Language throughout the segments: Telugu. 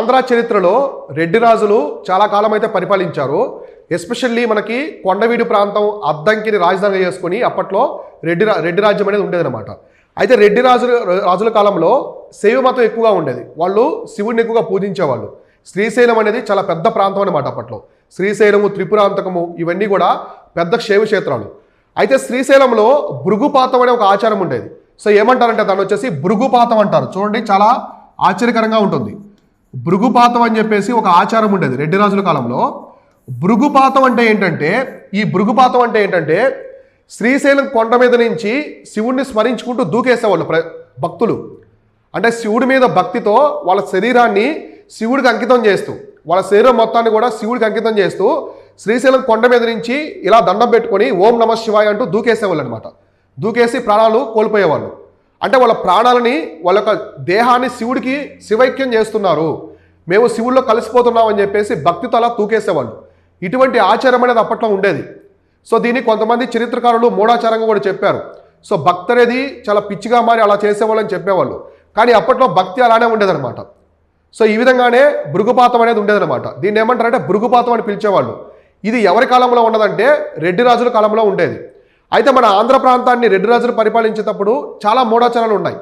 ఆంధ్ర చరిత్రలో రెడ్డి రాజులు చాలా కాలం అయితే పరిపాలించారు. ఎస్పెషల్లీ మనకి కొండవీడు ప్రాంతం అద్దంకిని రాజధానిగా చేసుకుని అప్పట్లో రెడ్డి రాజ్యం అనేది ఉండేదన్నమాట. అయితే రెడ్డి రాజుల కాలంలో శైవ మతం ఎక్కువగా ఉండేది. వాళ్ళు శివుడిని ఎక్కువగా పూజించేవాళ్ళు. శ్రీశైలం అనేది చాలా పెద్ద ప్రాంతం అన్నమాట అప్పట్లో. శ్రీశైలము, త్రిపురాంతకము ఇవన్నీ కూడా పెద్ద శైవ క్షేత్రాలు. అయితే శ్రీశైలంలో భృగుపాతం అనే ఒక ఆచారం ఉండేది. సో ఏమంటారంటే దాన్ని వచ్చేసి భృగుపాతం అంటారు. చూడండి, చాలా ఆశ్చర్యకరంగా ఉంటుంది. భృగుపాతం అని చెప్పేసి ఒక ఆచారం ఉండేది రెడ్డి రాజుల కాలంలో. భృగుపాతం అంటే ఏంటంటే శ్రీశైలం కొండ మీద నుంచి శివుడిని స్మరించుకుంటూ దూకేసేవాళ్ళు భక్తులు. అంటే శివుడి మీద భక్తితో వాళ్ళ శరీరాన్ని శివుడికి అంకితం చేస్తూ, వాళ్ళ శరీరం మొత్తాన్ని కూడా శివుడికి అంకితం చేస్తూ శ్రీశైలం కొండ మీద నుంచి ఇలా దండం పెట్టుకొని ఓం నమ శివాయ అంటూ దూకేసేవాళ్ళు అనమాట. దూకేసి ప్రాణాలు కోల్పోయేవాళ్ళు. అంటే వాళ్ళ ప్రాణాలని, వాళ్ళ యొక్క దేహాన్ని శివుడికి శివైక్యం చేస్తున్నారు, మేము శివుడిలో కలిసిపోతున్నాం అని చెప్పేసి భక్తితో అలా తూకేసేవాళ్ళు. ఇటువంటి ఆచారం అనేది అప్పట్లో ఉండేది. సో దీన్ని కొంతమంది చరిత్రకారులు మూఢాచారంగా కూడా చెప్పారు. సో భక్తి అనేది చాలా పిచ్చిగా మారి అలా చేసేవాళ్ళు అని చెప్పేవాళ్ళు. కానీ అప్పట్లో భక్తి అలానే ఉండేదన్నమాట. సో ఈ విధంగానే భృగుపాతం అనేది ఉండేదన్నమాట. దీన్ని ఏమంటారంటే భృగుపాతం అని పిలిచేవాళ్ళు. ఇది ఎవరి కాలంలో ఉన్నదంటే రెడ్డి రాజుల కాలంలో ఉండేది. అయితే మన ఆంధ్ర ప్రాంతాన్ని రెడ్డి రాజులు పరిపాలించేటప్పుడు చాలా మూఢాచారాలు ఉన్నాయి.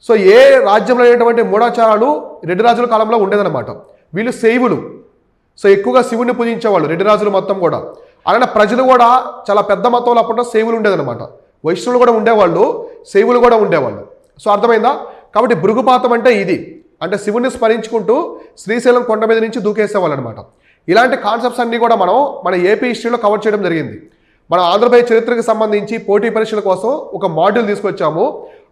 సో ఏ రాజ్యంలో లేనటువంటి మూఢాచారాలు రెడ్డి రాజుల కాలంలో ఉండేదన్నమాట. వీళ్ళు శైవులు. సో ఎక్కువగా శివుడిని పూజించేవాళ్ళు రెడ్డి రాజులు మొత్తం కూడా. అలానే ప్రజలు కూడా చాలా పెద్ద మొత్తంలో అప్పట్లో శైవులు ఉండేదన్నమాట. వైష్ణవులు కూడా ఉండేవాళ్ళు, శైవులు కూడా ఉండేవాళ్ళు. సో అర్థమైందా? కాబట్టి భృగుపాతం అంటే ఇది, అంటే శివుడిని స్మరించుకుంటూ శ్రీశైలం కొండ మీద నుంచి దూకేసేవాళ్ళు అనమాట. ఇలాంటి కాన్సెప్ట్స్ అన్నీ కూడా మనం మన ఏపీ హిస్టరీలో కవర్ చేయడం జరిగింది. మన ఆంధ్రప్రదేశ్ చరిత్రకు సంబంధించి పోటీ పరీక్షల కోసం ఒక మాడ్యూల్ తీసుకొచ్చాము.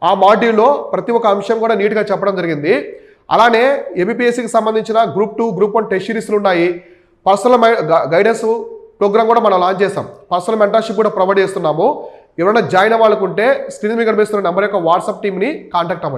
ఆ మాడ్యూల్లో ప్రతి ఒక్క అంశం కూడా నీట్గా చెప్పడం జరిగింది. అలానే ఏబిపిఎస్సికి సంబంధించిన గ్రూప్ 2, గ్రూప్ 1 టెస్ట్ సిరీస్లు ఉన్నాయి. పర్సనల్ గైడెన్స్ ప్రోగ్రామ్ కూడా మనం లాంచ్ చేస్తాం. పర్సనల్ మెంటర్షిప్ కూడా ప్రొవైడ్ చేస్తున్నాము. ఎవరైనా జాయిన్ అవ్వాలనుకుంటే స్క్రీన్ మీద కనిపిస్తున్న నెంబర్ యొక్క వాట్సాప్ టీమ్ని కాంటాక్ట్ అవ్వండి.